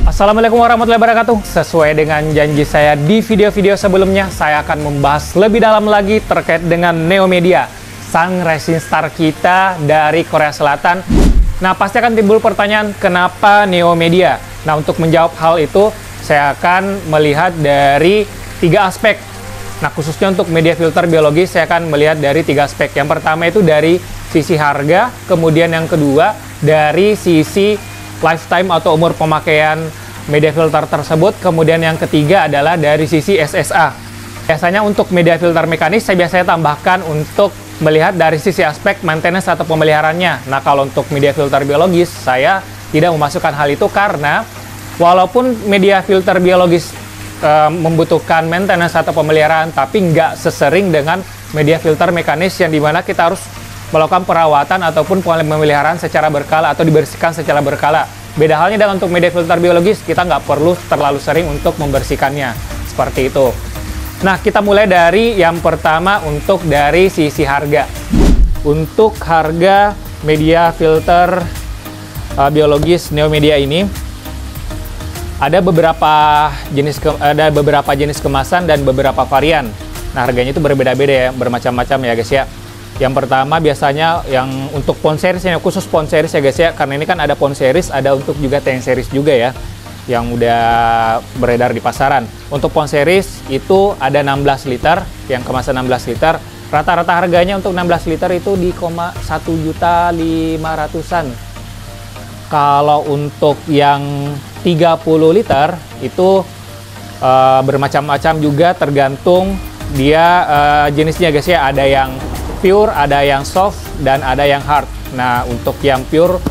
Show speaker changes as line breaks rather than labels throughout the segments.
Assalamualaikum warahmatullahi wabarakatuh. Sesuai dengan janji saya di video-video sebelumnya, saya akan membahas lebih dalam lagi terkait dengan Neo Media, sang racing star kita dari Korea Selatan. Nah, pasti akan timbul pertanyaan, kenapa Neo Media? Nah, untuk menjawab hal itu, saya akan melihat dari 3 aspek. Nah, khususnya untuk media filter biologis, saya akan melihat dari 3 aspek. Yang pertama itu dari sisi harga, kemudian yang kedua dari sisi lifetime atau umur pemakaian media filter tersebut, kemudian yang ketiga adalah dari sisi SSA. Biasanya untuk media filter mekanis saya biasanya tambahkan untuk melihat dari sisi aspek maintenance atau pemeliharaannya. Nah, kalau untuk media filter biologis saya tidak memasukkan hal itu karena walaupun media filter biologis membutuhkan maintenance atau pemeliharaan, tapi nggak sesering dengan media filter mekanis yang dimana kita harus melakukan perawatan ataupun pemeliharaan secara berkala atau dibersihkan secara berkala. Beda halnya dengan untuk media filter biologis, kita nggak perlu terlalu sering untuk membersihkannya. Seperti itu. Nah, kita mulai dari yang pertama untuk dari sisi harga. Untuk harga media filter biologis Neo Media ini, ada beberapa jenis kemasan dan beberapa varian. Nah, harganya itu berbeda-beda ya, bermacam-macam ya guys ya. Yang pertama biasanya yang untuk pound series, khusus pound series ya guys ya, karena ini kan ada pound series, ada untuk juga 10 series juga ya, yang udah beredar di pasaran. Untuk pound series itu ada 16 liter, yang kemasan 16 liter. Rata-rata harganya untuk 16 liter itu di 1.500.000-an. Kalau untuk yang 30 liter itu bermacam-macam juga, tergantung dia jenisnya guys ya. Ada yang pure, ada yang soft, dan ada yang hard. Nah, untuk yang pure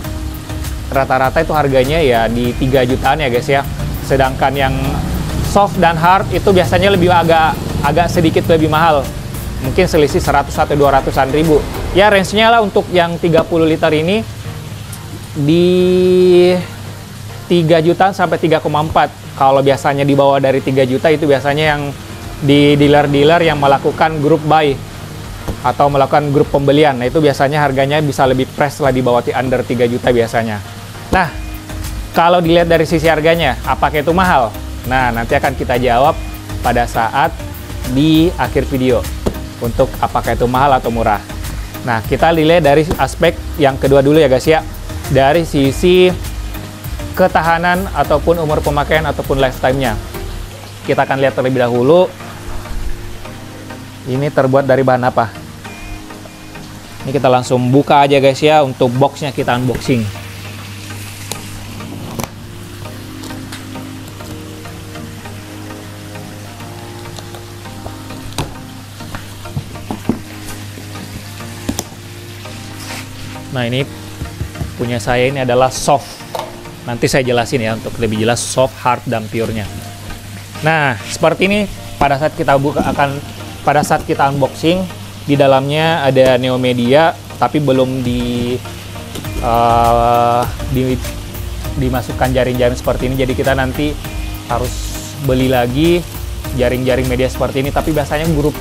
rata-rata itu harganya ya di 3 jutaan ya guys ya. Sedangkan yang soft dan hard itu biasanya lebih agak sedikit lebih mahal. Mungkin selisih 100 atau 200-an ribu. Ya, range-nya lah untuk yang 30 liter ini di 3 jutaan sampai 3,4. Kalau biasanya di bawah dari 3 juta itu biasanya yang di dealer-dealer yang melakukan group buy atau melakukan grup pembelian. Nah, itu biasanya harganya bisa lebih fresh lah, di bawah under 3 juta biasanya. Nah, kalau dilihat dari sisi harganya, apakah itu mahal? Nah, nanti akan kita jawab pada saat di akhir video untuk apakah itu mahal atau murah. Nah, kita dilihat dari aspek yang kedua dulu ya guys ya, dari sisi ketahanan ataupun umur pemakaian ataupun lifetime-nya. Kita akan lihat terlebih dahulu ini terbuat dari bahan apa. Ini kita langsung buka aja guys ya, untuk boxnya kita unboxing. Nah, ini punya saya ini adalah soft. Nanti saya jelasin ya untuk lebih jelas soft, hard, dan pure-nya. Nah, seperti ini pada saat kita pada saat kita unboxing, di dalamnya ada Neo Media, tapi belum dimasukkan jaring-jaring seperti ini. Jadi kita nanti harus beli lagi jaring-jaring media seperti ini. Tapi biasanya grup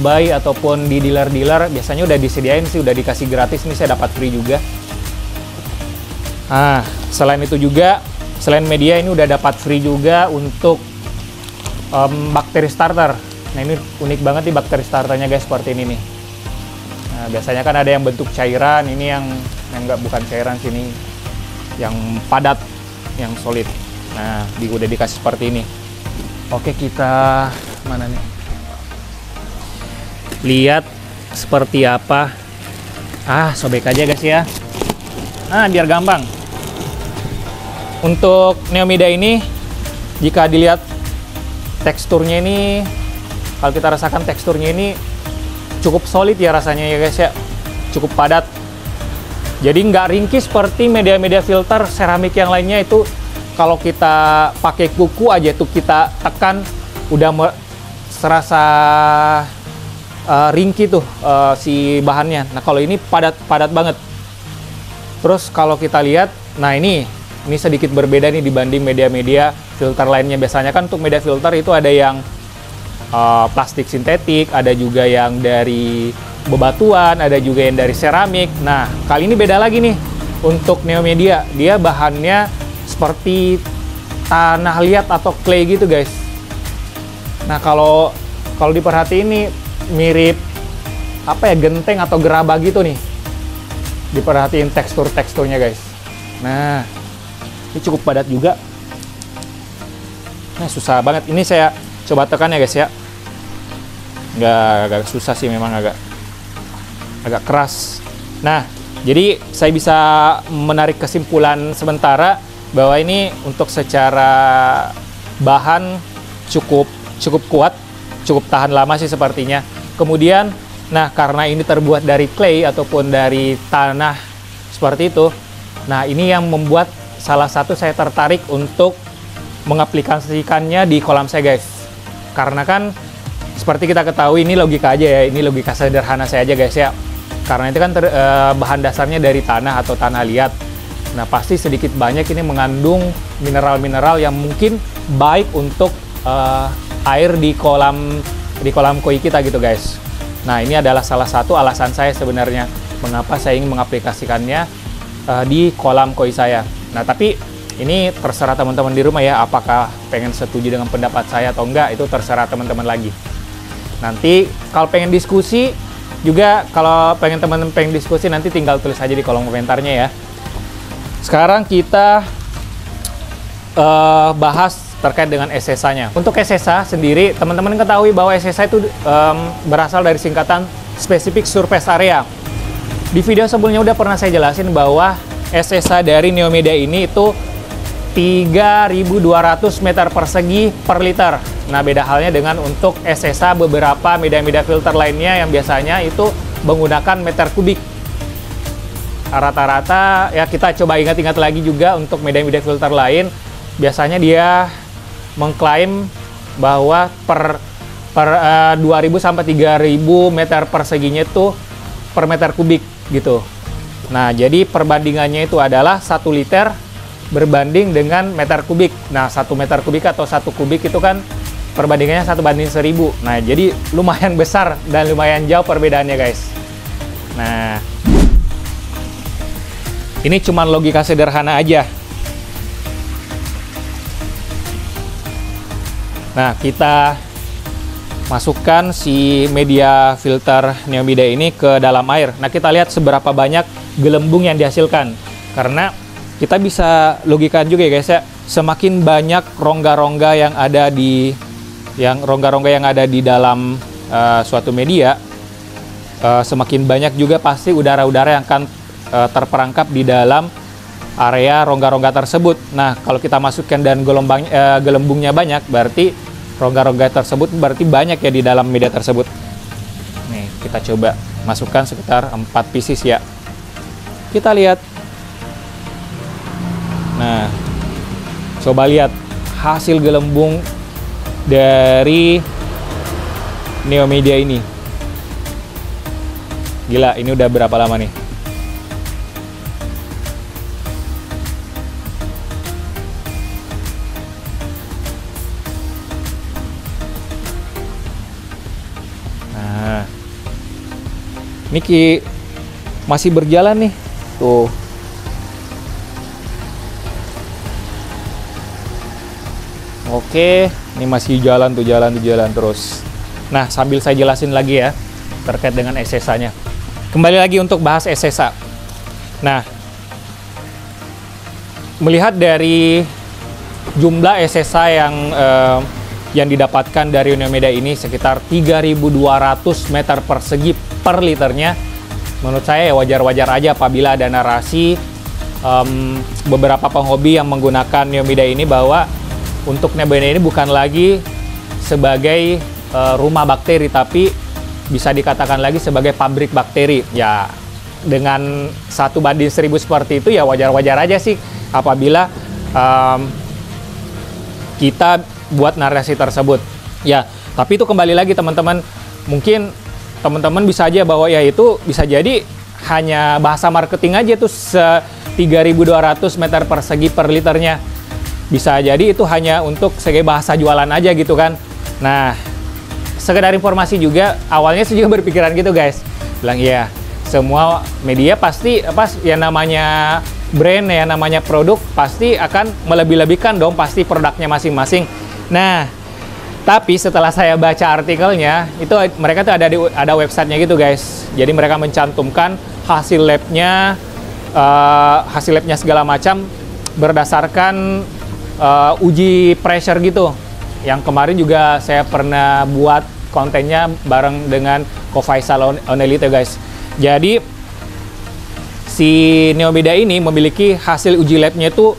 buy ataupun di dealer-dealer biasanya udah disediain sih, udah dikasih gratis. Ini saya dapat free juga. Nah, selain itu juga, selain media ini udah dapat free juga untuk bakteri starter. Nah, ini unik banget nih bakteri starternya guys, seperti ini nih. Nah, biasanya kan ada yang bentuk cairan, ini yang bukan cairan sini, yang padat, yang solid. Nah, udah dikasih seperti ini. Oke, kita mana nih? Lihat seperti apa. Sobek aja guys ya. Biar gampang. Untuk Neo Media ini, jika dilihat teksturnya ini, kalau kita rasakan teksturnya ini cukup solid ya rasanya ya guys ya, cukup padat. Jadi nggak ringkih seperti media-media filter seramik yang lainnya. Itu kalau kita pakai kuku aja tuh kita tekan udah serasa ringkih tuh si bahannya. Nah, kalau ini padat banget. Terus kalau kita lihat, nah ini sedikit berbeda nih dibanding media-media filter lainnya. Biasanya kan untuk media filter itu ada yang plastik sintetik, ada juga yang dari bebatuan, ada juga yang dari seramik. Nah, kali ini beda lagi nih. untuk Neomedia. Dia bahannya seperti tanah liat atau clay gitu guys. Nah kalau diperhatiin ini mirip apa ya, genteng atau gerabah gitu nih. Diperhatiin teksturnya guys. Nah ini cukup padat juga. Nah susah banget. Ini saya coba tekan ya guys ya. Agak susah sih, memang agak keras. Nah, jadi saya bisa menarik kesimpulan sementara bahwa ini untuk secara bahan cukup kuat, cukup tahan lama sih sepertinya. Kemudian, nah karena ini terbuat dari clay ataupun dari tanah seperti itu, nah ini yang membuat salah satu saya tertarik untuk mengaplikasikannya di kolam saya guys. Karena kan seperti kita ketahui, ini logika aja ya, ini logika sederhana saya aja guys ya. Karena itu kan bahan dasarnya dari tanah atau tanah liat. Nah pasti sedikit banyak ini mengandung mineral-mineral yang mungkin baik untuk air di kolam koi kita gitu guys. Nah ini adalah salah satu alasan saya sebenarnya mengapa saya ingin mengaplikasikannya di kolam koi saya. Nah tapi ini terserah teman-teman di rumah ya, apakah pengen setuju dengan pendapat saya atau enggak, itu terserah teman-teman lagi. Nanti kalau pengen diskusi juga, kalau teman-teman pengen diskusi nanti tinggal tulis aja di kolom komentarnya ya. Sekarang kita bahas terkait dengan SSA-nya. Untuk SSA sendiri, teman-teman ketahui bahwa SSA itu berasal dari singkatan Specific Surface Area. Di video sebelumnya udah pernah saya jelasin bahwa SSA dari Neomedia ini itu 3.200 meter persegi per liter. Nah, beda halnya dengan untuk SSA beberapa media-media filter lainnya yang biasanya itu menggunakan meter kubik. Rata-rata, ya kita coba ingat-ingat lagi juga untuk media-media filter lain, biasanya dia mengklaim bahwa per 2.000 sampai 3.000 meter perseginya itu per meter kubik gitu. Nah, jadi perbandingannya itu adalah 1 liter berbanding dengan meter kubik. Nah, 1 meter kubik atau 1 kubik itu kan perbandingannya 1:1000. Nah, jadi lumayan besar dan lumayan jauh perbedaannya guys. Nah, ini cuma logika sederhana aja. Nah, kita masukkan si media filter Neomedia ini ke dalam air. Nah, kita lihat seberapa banyak gelembung yang dihasilkan. Karena kita bisa logikan juga ya guys ya, semakin banyak rongga-rongga yang ada di dalam suatu media, semakin banyak juga pasti udara-udara yang akan terperangkap di dalam area rongga-rongga tersebut. Nah, kalau kita masukkan dan gelembungnya banyak, berarti rongga-rongga tersebut berarti banyak ya di dalam media tersebut. Nih, kita coba masukkan sekitar 4 pieces ya. Kita lihat. Nah, coba lihat hasil gelembung dari Neomedia ini. Gila, ini udah berapa lama nih? Nah, ini masih berjalan nih. Tuh. Oke, ini masih jalan terus. Nah, sambil saya jelasin lagi ya terkait dengan SSA-nya. Kembali lagi untuk bahas SSA. Nah, melihat dari jumlah SSA yang didapatkan dari Neomedia ini sekitar 3.200 meter persegi per liternya, menurut saya ya wajar-wajar aja apabila ada narasi beberapa penghobi yang menggunakan Neomedia ini bahwa untuk Neomedia ini bukan lagi sebagai rumah bakteri, tapi bisa dikatakan lagi sebagai pabrik bakteri. Ya, dengan 1:1000 seperti itu ya wajar-wajar aja sih apabila kita buat narasi tersebut. Ya, tapi itu kembali lagi teman-teman, mungkin teman-teman bisa aja bahwa ya itu bisa jadi hanya bahasa marketing aja tuh 3.200 meter persegi per liternya. Bisa jadi itu hanya untuk sebagai bahasa jualan aja gitu kan. Nah, sekedar informasi juga, awalnya saya juga berpikiran gitu guys. Bilang iya, semua media pasti yang namanya brand, ya namanya produk, pasti akan melebih-lebihkan dong pasti produknya masing-masing. Nah, tapi setelah saya baca artikelnya, itu mereka tuh ada websitenya gitu guys. Jadi mereka mencantumkan hasil labnya segala macam berdasarkan uji pressure gitu. Yang kemarin juga saya pernah buat kontennya bareng dengan Ko Faisal Onelite guys. Jadi si Neomeda ini memiliki hasil uji labnya itu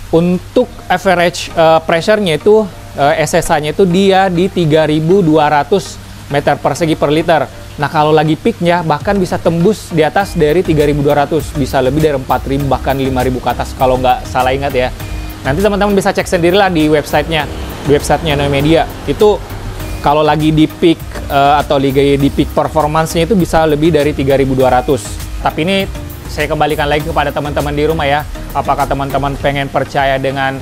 untuk average pressure-nya itu SSA-nya itu dia di 3.200 meter persegi per liter. Nah kalau lagi peaknya bahkan bisa tembus di atas dari 3.200, bisa lebih dari 4.000 bahkan 5.000 ke atas kalau nggak salah ingat ya. Nanti teman-teman bisa cek sendirilah di websitenya Neomedia. Itu kalau lagi di peak atau lagi di peak performance-nya itu bisa lebih dari 3.200. Tapi ini saya kembalikan lagi kepada teman-teman di rumah ya. Apakah teman-teman pengen percaya dengan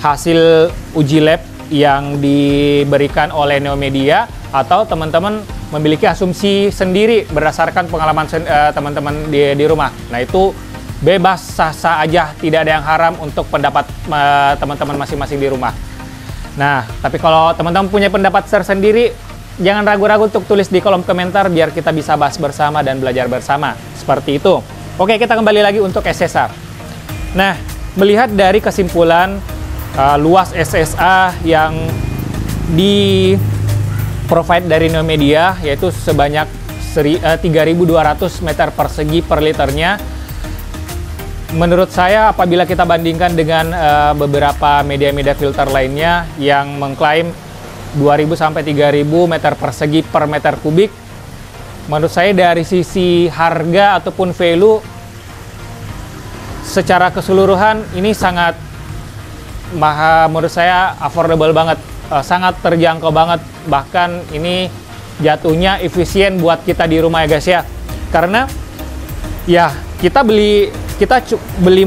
hasil uji lab yang diberikan oleh Neomedia, atau teman-teman memiliki asumsi sendiri berdasarkan pengalaman teman-teman di rumah. Nah itu bebas, sah-sah aja, tidak ada yang haram untuk pendapat teman-teman masing-masing di rumah. Nah, tapi kalau teman-teman punya pendapat tersendiri, jangan ragu-ragu untuk tulis di kolom komentar biar kita bisa bahas bersama dan belajar bersama. Seperti itu. Oke, kita kembali lagi untuk SSA. Nah, melihat dari kesimpulan luas SSA yang di provide dari Neomedia, yaitu sebanyak 3.200 meter persegi per liternya. Menurut saya, apabila kita bandingkan dengan beberapa media-media filter lainnya yang mengklaim 2.000 sampai 3.000 meter persegi per meter kubik, menurut saya dari sisi harga ataupun value secara keseluruhan ini sangat menurut saya affordable banget, sangat terjangkau banget. Bahkan ini jatuhnya efisien buat kita di rumah ya guys ya. Karena ya kita beli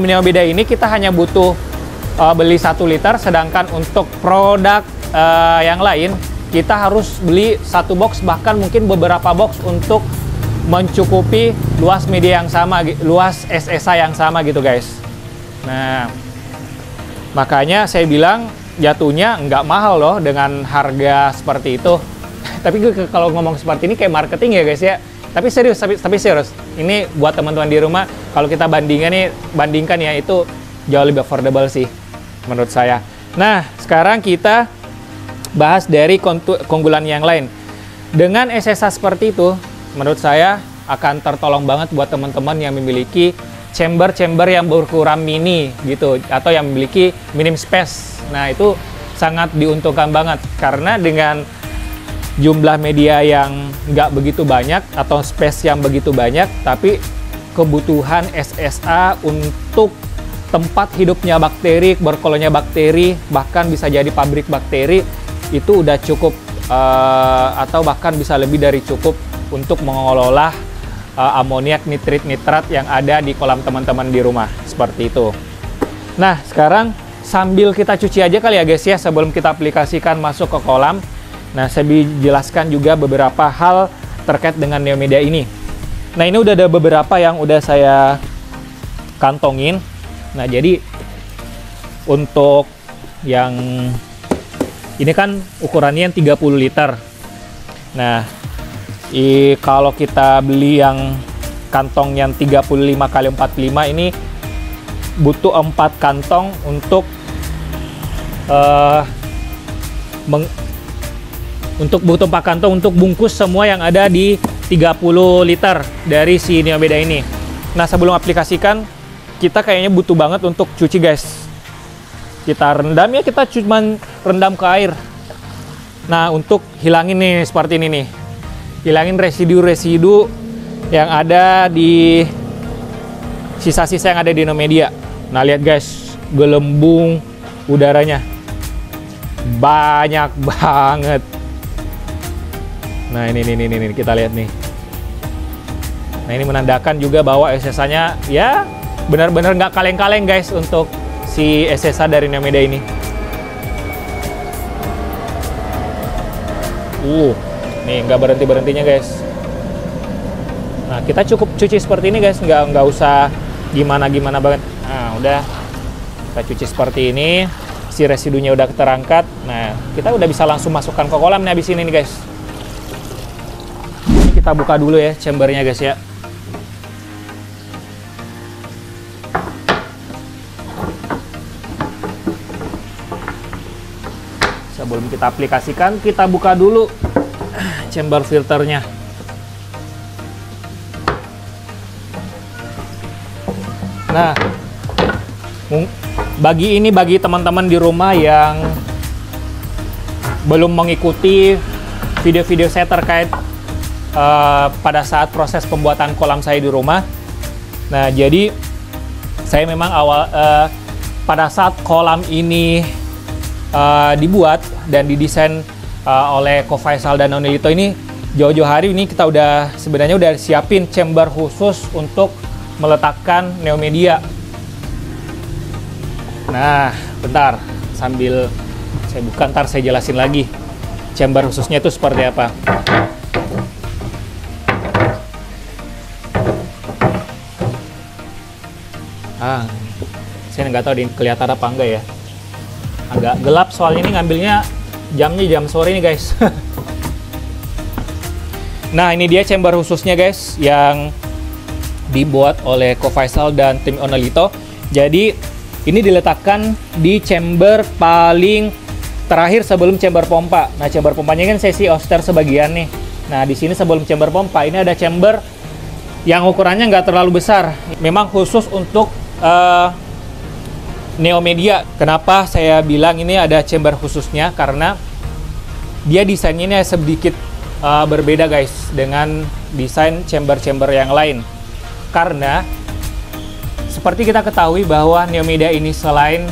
Neomeda ini kita hanya butuh beli 1 liter, sedangkan untuk produk yang lain kita harus beli 1 box, bahkan mungkin beberapa box untuk mencukupi luas media yang sama, luas SSA yang sama gitu guys. Nah, makanya saya bilang jatuhnya nggak mahal loh dengan harga seperti itu. Tapi kalau ngomong seperti ini kayak marketing ya guys ya. Tapi serius, ini buat teman-teman di rumah, kalau kita bandingkan ya, itu jauh lebih affordable sih menurut saya. Nah, sekarang kita bahas dari keunggulan yang lain. Dengan SSA seperti itu, menurut saya akan tertolong banget buat teman-teman yang memiliki chamber yang berukuran mini gitu, atau yang memiliki minim space. Nah, itu sangat diuntungkan banget, karena dengan jumlah media yang nggak begitu banyak atau space yang begitu banyak, tapi kebutuhan SSA untuk tempat hidupnya bakteri, berkoloninya bakteri, bahkan bisa jadi pabrik bakteri, itu udah cukup atau bahkan bisa lebih dari cukup untuk mengelola amoniak, nitrat yang ada di kolam teman-teman di rumah, seperti itu. Nah, sekarang sambil kita cuci aja kali ya guys ya, sebelum kita aplikasikan masuk ke kolam. Nah, saya jelaskan juga beberapa hal terkait dengan Neomeda ini. Nah, ini udah ada beberapa yang udah saya kantongin. Nah, jadi untuk yang ini kan ukurannya 30 liter. Nah, kalau kita beli yang kantong yang 35 x 45 ini butuh 4 kantong untuk butuh 4 kantong untuk bungkus semua yang ada di 30 liter dari si Neomeda ini. Nah, sebelum aplikasikan, kita kayaknya butuh banget untuk cuci guys. Kita rendam ya, kita cuman rendam ke air. Nah, untuk hilangin nih seperti ini nih, hilangin residu-residu yang ada di sisa-sisa yang ada di Neomeda. Nah, lihat guys, gelembung udaranya banyak banget. Nah, ini kita lihat nih. Nah, ini menandakan juga bahwa SSA-nya ya benar-benar nggak kaleng-kaleng guys untuk si SSA dari Neomeda ini. Nih nggak berhenti-berhentinya guys. Nah, kita cukup cuci seperti ini guys, nggak usah gimana-gimana banget. Nah, udah kita cuci seperti ini, si residunya udah terangkat. Nah, kita udah bisa langsung masukkan ke kolam nih habis ini nih guys. Ini kita buka dulu ya chambernya guys ya. Sebelum kita aplikasikan, kita buka dulu chamber filternya. Nah, bagi teman-teman di rumah yang belum mengikuti video-video saya terkait pada saat proses pembuatan kolam saya di rumah. Nah, jadi saya memang pada saat kolam ini dibuat dan didesain oleh Ko Faisal dan Noni Lito ini, jauh-jauh hari ini kita sebenarnya udah siapin chamber khusus untuk meletakkan Neomedia. Nah, bentar, sambil saya buka, ntar saya jelasin lagi chamber khususnya itu seperti apa. Saya nggak tahu ini kelihatan apa enggak ya. Agak gelap soalnya ini ngambilnya jamnya jam sore nih guys. Nah, ini dia chamber khususnya guys yang dibuat oleh Ko Faisal dan tim Onelito. Jadi ini diletakkan di chamber paling terakhir sebelum chamber pompa. Nah, chamber pompanya kan sesi auster sebagian nih. Nah, di sini sebelum chamber pompa ini ada chamber yang ukurannya nggak terlalu besar. Memang khusus untuk Neomedia. Kenapa saya bilang ini ada chamber khususnya? Karena dia desainnya ini sedikit berbeda guys dengan desain chamber-chamber yang lain. Karena seperti kita ketahui bahwa Neomedia ini selain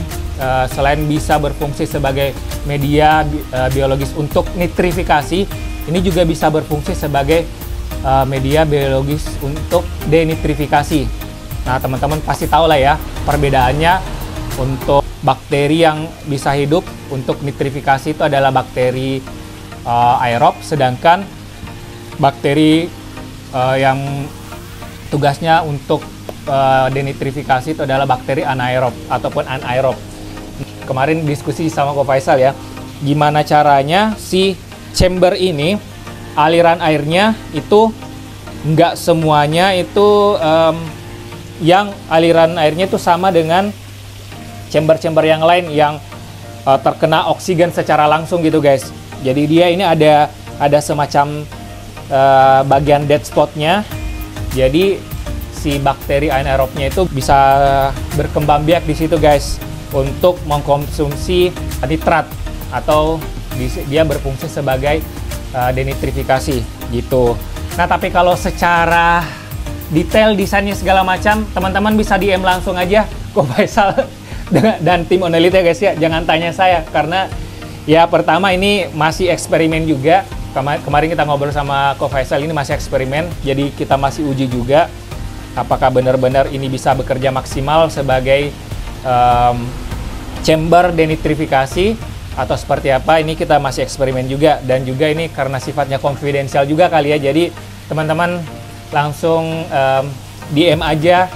bisa berfungsi sebagai media biologis untuk nitrifikasi, ini juga bisa berfungsi sebagai media biologis untuk denitrifikasi. Nah, teman-teman pasti tahu lah ya perbedaannya. Untuk bakteri yang bisa hidup untuk nitrifikasi itu adalah bakteri aerob, sedangkan bakteri yang tugasnya untuk denitrifikasi itu adalah bakteri anaerob ataupun anaerob. Kemarin diskusi sama Ko Faisal ya, gimana caranya si chamber ini aliran airnya itu nggak semuanya itu yang aliran airnya itu sama dengan chamber-chamber yang lain yang terkena oksigen secara langsung gitu guys. Jadi dia ini ada semacam bagian dead spotnya. Jadi si bakteri anaerobnya itu bisa berkembang biak di situ guys untuk mengkonsumsi nitrat atau dia berfungsi sebagai denitrifikasi gitu. Nah, tapi kalau secara detail desainnya segala macam, teman-teman bisa DM langsung aja Ko Faisal dan tim Onelito ya guys ya. Jangan tanya saya karena ya pertama ini masih eksperimen juga. Kemarin kita ngobrol sama Ko Faisal, ini masih eksperimen, jadi kita masih uji juga apakah benar-benar ini bisa bekerja maksimal sebagai chamber denitrifikasi atau seperti apa. Ini kita masih eksperimen juga, dan juga ini karena sifatnya konfidensial juga kali ya, jadi teman-teman langsung DM aja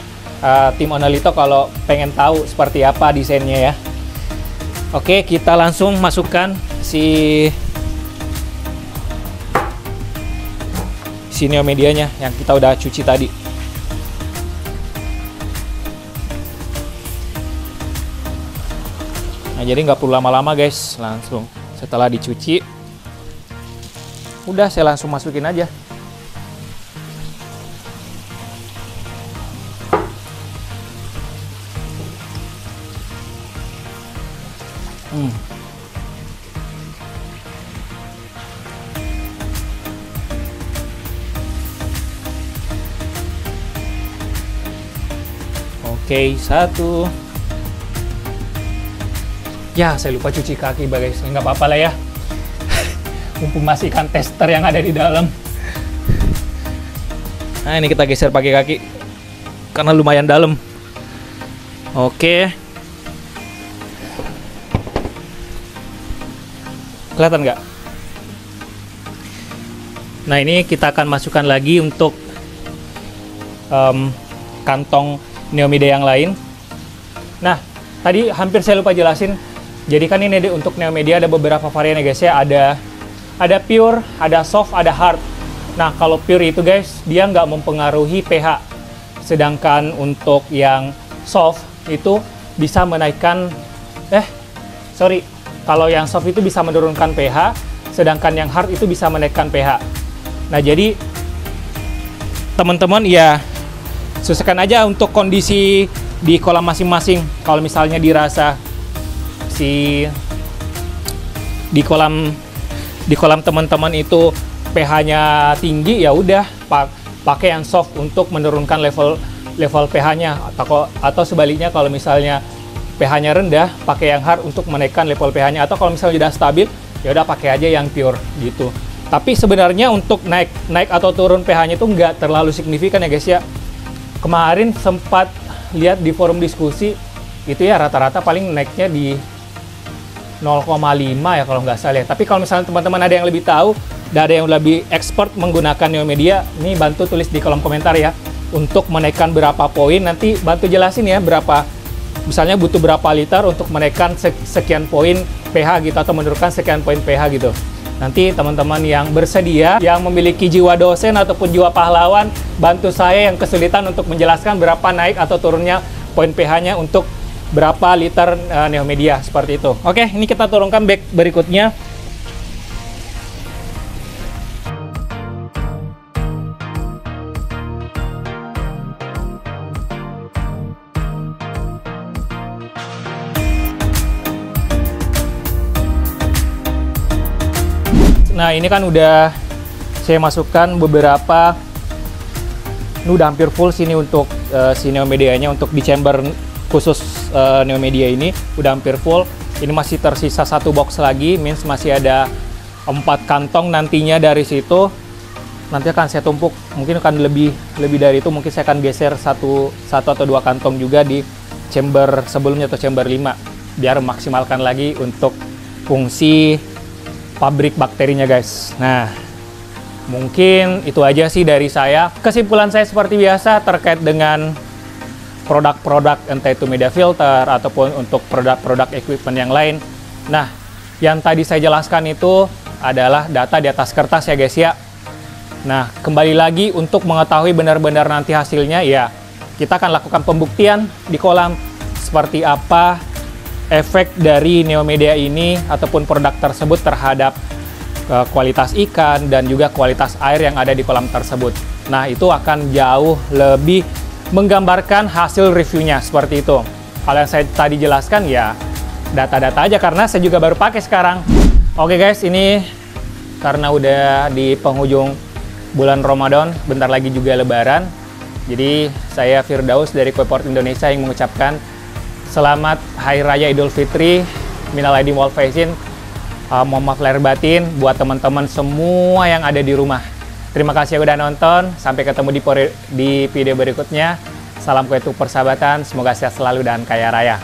tim Onelito kalau pengen tahu seperti apa desainnya ya. Oke, kita langsung masukkan si Neomedianya yang kita udah cuci tadi. Nah, jadi nggak perlu lama-lama guys, langsung setelah dicuci udah saya langsung masukin aja. Oke, satu. Ya, saya lupa cuci kaki guys. Nggak apa-apa lah ya. Mumpung masih ikan tester yang ada di dalam. Nah, ini kita geser pakai kaki karena lumayan dalam. Oke. Kelihatan nggak? Nah, ini kita akan masukkan lagi untuk kantong Neo Media yang lain. Nah, tadi hampir saya lupa jelasin. Jadi kan ini untuk Neo Media ada beberapa varian ya guys ya. Ada pure, ada soft, ada hard. Nah, kalau pure itu guys, dia nggak mempengaruhi pH. Sedangkan untuk yang soft itu bisa menaikkan, kalau yang soft itu bisa menurunkan pH, sedangkan yang hard itu bisa menaikkan pH. Nah, jadi teman-teman ya sesuaikan aja untuk kondisi di kolam masing-masing. Kalau misalnya dirasa di kolam teman-teman itu pH-nya tinggi, ya udah pakai yang soft untuk menurunkan level pH-nya, atau sebaliknya kalau misalnya pH-nya rendah, pakai yang hard untuk menaikkan level pH-nya, atau kalau misalnya sudah stabil, ya udah pakai aja yang pure gitu. Tapi sebenarnya untuk naik atau turun pH-nya itu nggak terlalu signifikan ya guys ya. Kemarin sempat lihat di forum diskusi itu ya rata-rata paling naiknya di 0,5 ya kalau nggak salah ya. Tapi kalau misalnya teman-teman ada yang lebih tahu dan ada yang lebih expert menggunakan Neo Media, ini bantu tulis di kolom komentar ya. Untuk menaikkan berapa poin, nanti bantu jelasin ya berapa, misalnya butuh berapa liter untuk menaikkan sekian poin pH gitu, atau menurunkan sekian poin pH gitu. Nanti teman-teman yang bersedia, yang memiliki jiwa dosen ataupun jiwa pahlawan, bantu saya yang kesulitan untuk menjelaskan berapa naik atau turunnya poin pH-nya untuk berapa liter Neo Media, seperti itu. Oke, ini kita turunkan bag berikutnya. Nah, ini kan udah saya masukkan beberapa, ini udah hampir full sini untuk si Neo Medianya, untuk di chamber khusus Neo Media ini udah hampir full. Ini masih tersisa satu box lagi, means masih ada 4 kantong nantinya. Dari situ nanti akan saya tumpuk, mungkin akan lebih dari itu, mungkin saya akan geser satu atau 2 kantong juga di chamber sebelumnya atau chamber 5, biar memaksimalkan lagi untuk fungsi pabrik bakterinya guys. Nah, mungkin itu aja sih dari saya. Kesimpulan saya seperti biasa terkait dengan produk-produk entah itu media filter ataupun untuk produk-produk equipment yang lain. Nah, yang tadi saya jelaskan itu adalah data di atas kertas ya guys ya. Nah, kembali lagi untuk mengetahui benar-benar nanti hasilnya, ya kita akan lakukan pembuktian di kolam seperti apa efek dari Neo Media ini ataupun produk tersebut terhadap kualitas ikan dan juga kualitas air yang ada di kolam tersebut. Nah, itu akan jauh lebih menggambarkan hasil reviewnya seperti itu. Kalau yang saya tadi jelaskan ya data-data aja, karena saya juga baru pakai sekarang. Oke guys, ini karena udah di penghujung bulan Ramadan, bentar lagi juga Lebaran. Jadi saya Firdaus dari Kueport Indonesia yang mengucapkan selamat Hari Raya Idul Fitri, minal aidin wal faizin, mohon maaf lahir batin buat teman-teman semua yang ada di rumah. Terima kasih udah nonton, sampai ketemu di video berikutnya. Salam kue persahabatan, semoga sehat selalu dan kaya raya.